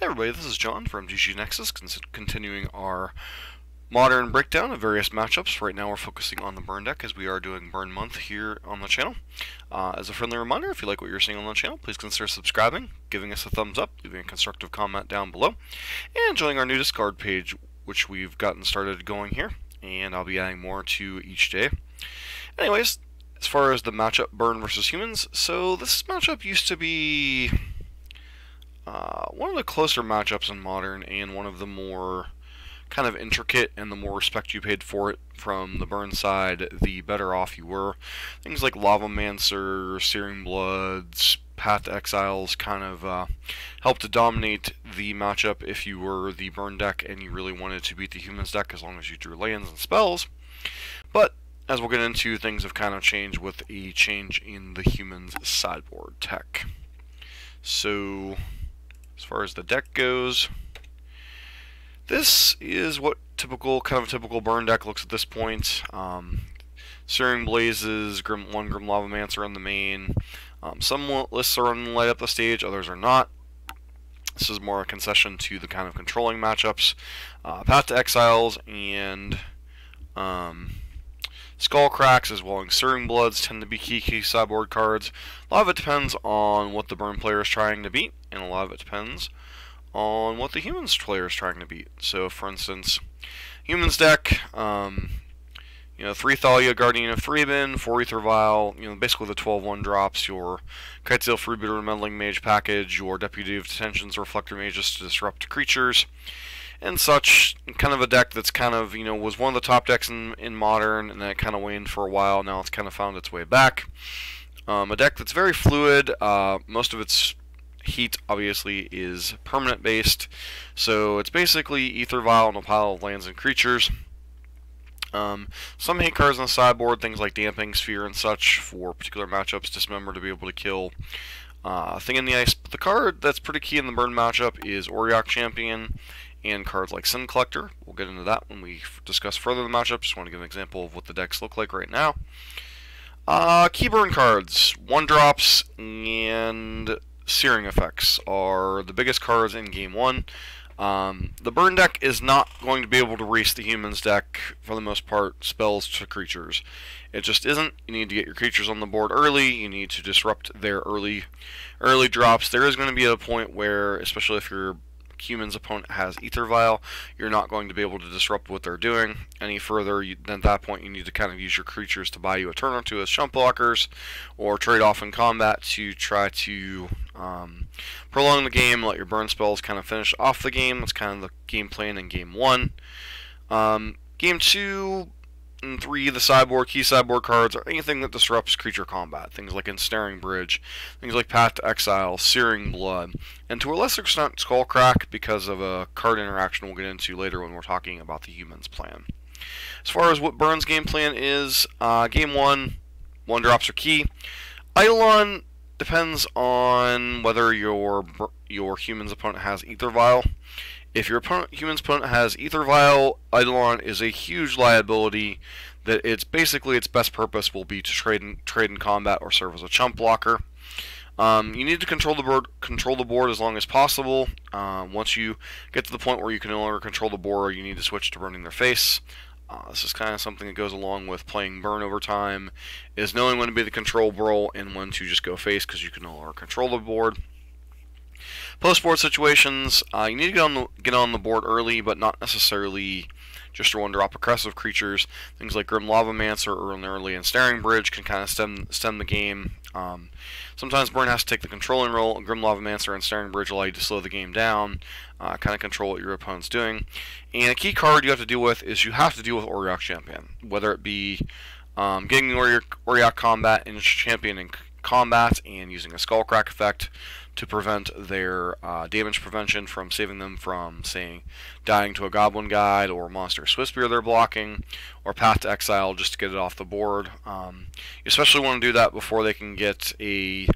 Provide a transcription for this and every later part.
Hey everybody, this is John from GG Nexus, continuing our modern breakdown of various matchups. Right now we're focusing on the burn deck as we are doing burn month here on the channel. As a friendly reminder, if you like what you're seeing on the channel, please consider subscribing, giving us a thumbs up, leaving a constructive comment down below, and joining our new Discord page, which we've gotten started going here, and I'll be adding more to each day. Anyways, as far as the matchup burn versus humans, so this matchup used to be one of the closer matchups in Modern, and one of the more kind of intricate, and the more respect you paid for it from the burn side, the better off you were. Things like Lavamancer, Searing Bloods, Path to Exiles kind of helped to dominate the matchup if you were the burn deck and you really wanted to beat the humans deck as long as you drew lands and spells. But as we'll get into, things have kind of changed with a change in the humans sideboard tech. So as far as the deck goes, this is what kind of a typical burn deck looks at this point. Searing Blazes, Grim Lavamancer on the main. Some lists are running Light Up the Stage, others are not. This is more a concession to the kind of controlling matchups. Path to Exiles and Skull Cracks as well as Searing Bloods tend to be key sideboard cards. A lot of it depends on what the burn player is trying to beat, and a lot of it depends on what the humans player is trying to beat. So, for instance, humans deck, 3 Thalia, Guardian of Threebin, 4 Aether Vial, basically the 12-1 drops, your Kitesail Freebooter Meddling Mage package, your Deputy of Detentions, Reflector Mages to disrupt creatures, and such. Kind of a deck that's kind of, was one of the top decks in Modern, and then it kind of waned for a while. Now it's kind of found its way back. A deck that's very fluid. Most of its heat, obviously, is permanent based. So it's basically Aether Vial and a pile of lands and creatures. Some hate cards on the sideboard, things like Damping Sphere and such for particular matchups. Dismember to be able to kill Thing in the Ice. But the card that's pretty key in the burn matchup is Auriok Champion, and cards like Sin Collector. We'll get into that when we discuss further the matchup. Just want to give an example of what the decks look like right now. Key burn cards, 1-drops, and Searing Effects are the biggest cards in Game 1. The burn deck is not going to be able to race the humans deck, for the most part, spells to creatures. It just isn't. You need to get your creatures on the board early. You need to disrupt their early drops. There is going to be a point where, especially if your human's opponent has Aether Vial, you're not going to be able to disrupt what they're doing any further. Then at that point you need to kind of use your creatures to buy you a turn or two as chump blockers, or trade off in combat to try to prolong the game, let your burn spells kind of finish off the game. That's kind of the game plan in Game 1. Game 2 and 3, the key sideboard cards are anything that disrupts creature combat. Things like Ensnaring Bridge, things like Path to Exile, Searing Blood, and to a lesser extent Skull Crack, because of a card interaction we'll get into later when we're talking about the humans plan. As far as what Burn's game plan is, Game 1, 1-drops are key. Eidolon depends on whether your human's opponent has Aether Vial. If your human's opponent has Aether Vial, Eidolon is a huge liability that its best purpose will be to trade in combat or serve as a chump blocker. You need to control the board as long as possible. Once you get to the point where you can no longer control the board, you need to switch to burning their face. This is kind of something that goes along with playing burn over time, is knowing when to be the control role and when to just go face because you can no longer control the board. Post-board situations, you need to get on the board early, but not necessarily just your 1-drop aggressive creatures. Things like Grim Lavamancer early and Ensnaring Bridge can kind of stem the game. Sometimes Burn has to take the controlling role, and Grim Lavamancer and Ensnaring Bridge allow you to slow the game down, kind of control what your opponent's doing. And a key card you have to deal with is you have to deal with Auriok Champion, whether it be getting the Auriok Champion in combat and using a Skull Crack effect to prevent their damage prevention from saving them from, say, dying to a Goblin Guide or Monster Swiftspear they're blocking, or Path to Exile just to get it off the board. You especially want to do that before they can get a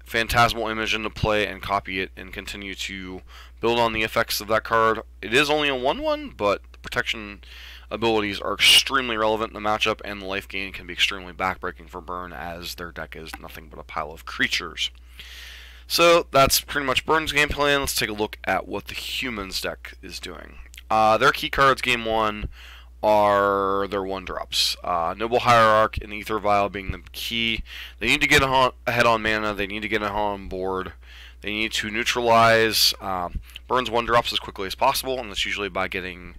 Phantasmal Image into play and copy it and continue to build on the effects of that card. It is only a 1/1, but the protection abilities are extremely relevant in the matchup, and the life gain can be extremely backbreaking for Burn, as their deck is nothing but a pile of creatures. So that's pretty much Burn's game plan. Let's take a look at what the Humans deck is doing. Their key cards game 1 are their 1-drops. Noble Hierarch and Ether Vial being the key. They need to get ahead on mana. They need to get ahead on board. They need to neutralize Burn's 1-drops as quickly as possible, and that's usually by getting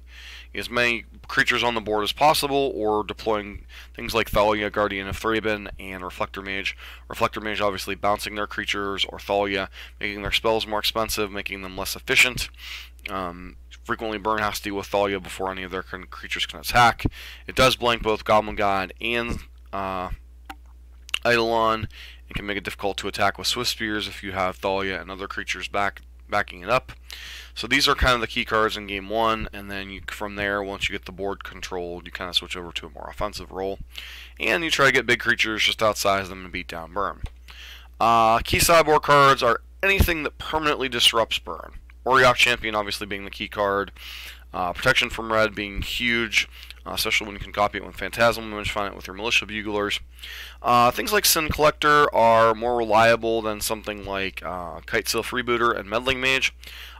as many creatures on the board as possible, or deploying things like Thalia, Guardian of Thraben, and Reflector Mage. Reflector Mage obviously bouncing their creatures, or Thalia making their spells more expensive, making them less efficient. Frequently Burn has to deal with Thalia before any of their creatures can attack. It does blank both Goblin God and Eidolon, and can make it difficult to attack with Swift Spears if you have Thalia and other creatures backing it up. So these are kind of the key cards in game 1, and then from there, once you get the board controlled, you kind of switch over to a more offensive role, and you try to get big creatures, just outsize them, and beat down Burn. Key sideboard cards are anything that permanently disrupts Burn. Auriok Champion obviously being the key card. Protection from red being huge, especially when you can copy it with Phantasmal Image, find it with your Militia Buglers. Things like Sin Collector are more reliable than something like Kitesail Freebooter and Meddling Mage.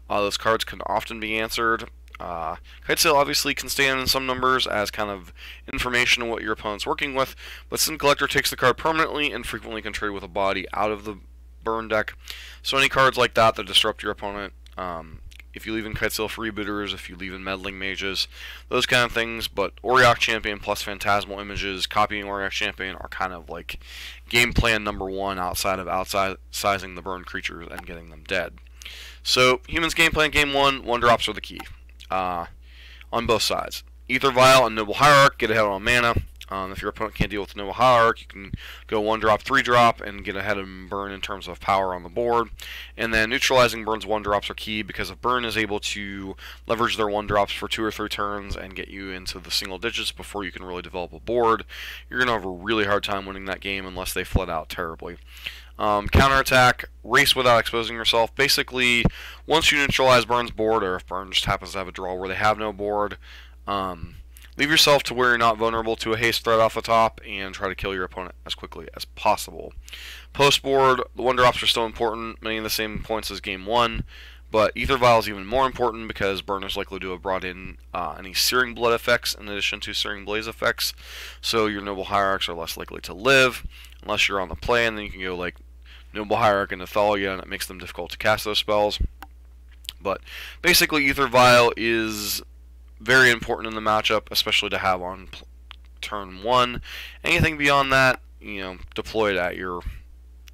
Those cards can often be answered. Kitesail obviously can stand in some numbers as kind of information on what your opponent's working with, but Sin Collector takes the card permanently and frequently can trade with a body out of the Burn deck. So any cards like that disrupt your opponent, if you leave in Kitesail Freebooters, if you leave in Meddling Mages, those kind of things. But Auriok Champion plus Phantasmal Images, copying Auriok Champion are kind of like game plan number 1 outside of outsizing the Burn creatures and getting them dead. So Humans game plan game 1, 1-drops are the key on both sides. Ether Vial and Noble Hierarch get ahead on mana. If your opponent can't deal with Noble Hierarch, you can go 1-drop, 3-drop, and get ahead of Burn in terms of power on the board. And then neutralizing Burn's 1-drops are key, because if Burn is able to leverage their 1-drops for 2 or 3 turns and get you into the single digits before you can really develop a board, you're going to have a really hard time winning that game unless they flood out terribly. Counterattack, race without exposing yourself. Basically, once you neutralize Burn's board, or if Burn just happens to have a draw where they have no board, leave yourself to where you're not vulnerable to a haste threat off the top, and try to kill your opponent as quickly as possible. Post-board, the 1-drops are still important, many of the same points as game 1, but Ether Vial is even more important because Burn is likely to have brought in any Searing Blood effects in addition to Searing Blaze effects, so your Noble Hierarchs are less likely to live, unless you're on the play, and then you can go like Noble Hierarch into Thalia, and it makes them difficult to cast those spells. But basically, Ether Vial is very important in the matchup, especially to have on turn 1. Anything beyond that, deploy it at your,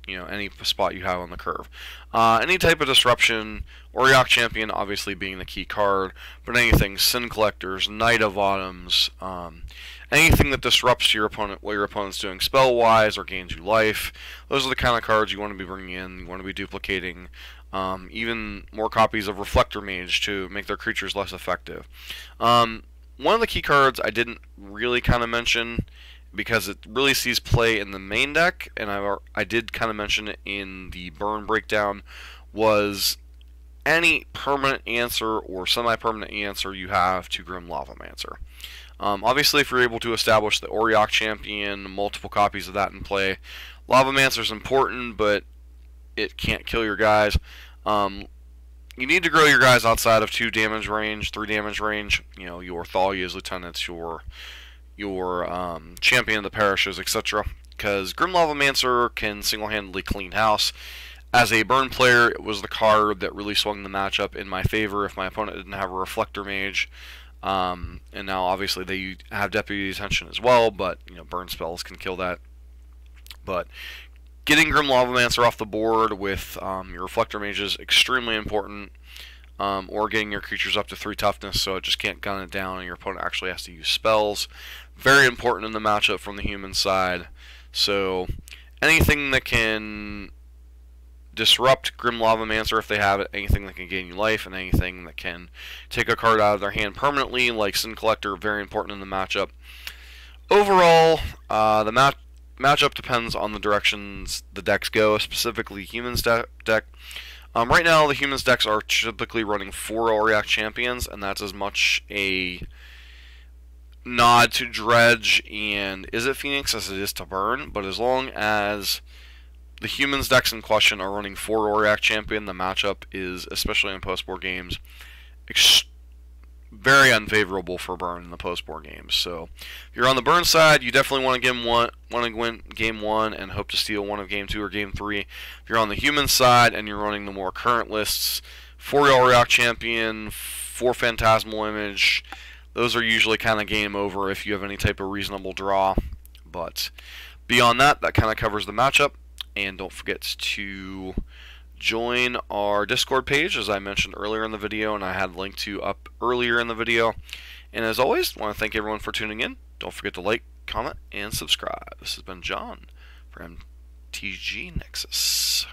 any spot you have on the curve. Any type of disruption, Auriok Champion obviously being the key card, but anything, Sin Collectors, Knight of Autumns, anything that disrupts your opponent, what your opponent's doing spell-wise or gains you life, those are the kind of cards you want to be bringing in, you want to be duplicating. Even more copies of Reflector Mage to make their creatures less effective. One of the key cards I didn't really kind of mention, because it really sees play in the main deck, and I did kind of mention it in the Burn breakdown, was any permanent answer or semi-permanent answer you have to Grim Lavamancer. Obviously, if you're able to establish the Auriok Champion, multiple copies of that in play, Lavamancer is important, but it can't kill your guys. You need to grow your guys outside of 2 damage range, 3 damage range. Your Thalia's lieutenants, your champion of the parishes, etc. Because Grim Lavamancer can single-handedly clean house. As a Burn player, it was the card that really swung the matchup in my favor if my opponent didn't have a Reflector Mage. And now, obviously, they have Deputy Detention as well, but Burn spells can kill that. But getting Grim Lavamancer off the board with your Reflector Mage is extremely important, or getting your creatures up to 3 toughness so it just can't gun it down and your opponent actually has to use spells. Very important in the matchup from the human side. So anything that can disrupt Grim Lavamancer if they have it, anything that can gain you life, and anything that can take a card out of their hand permanently, like Sin Collector, very important in the matchup. Overall, the matchup depends on the directions the decks go, specifically Humans deck. Right now, the Humans decks are typically running 4 Auriok Champions, and that's as much a nod to Dredge and Is It Phoenix as it is to Burn, but as long as the humans decks in question are running 4 Auric Champion. The matchup is, especially in post-board games, very unfavorable for Burn in the post-board games. So if you're on the Burn side, you definitely want to win Game 1 and hope to steal one of Game 2 or Game 3. If you're on the human side and you're running the more current lists, 4 Auric Champion, 4 Phantasmal Image, those are usually kind of game over if you have any type of reasonable draw. But beyond that, that kind of covers the matchup. And don't forget to join our Discord page, as I mentioned earlier in the video, and I had linked to up earlier in the video. And as always, I want to thank everyone for tuning in. Don't forget to like, comment, and subscribe. This has been John from MTG Nexus.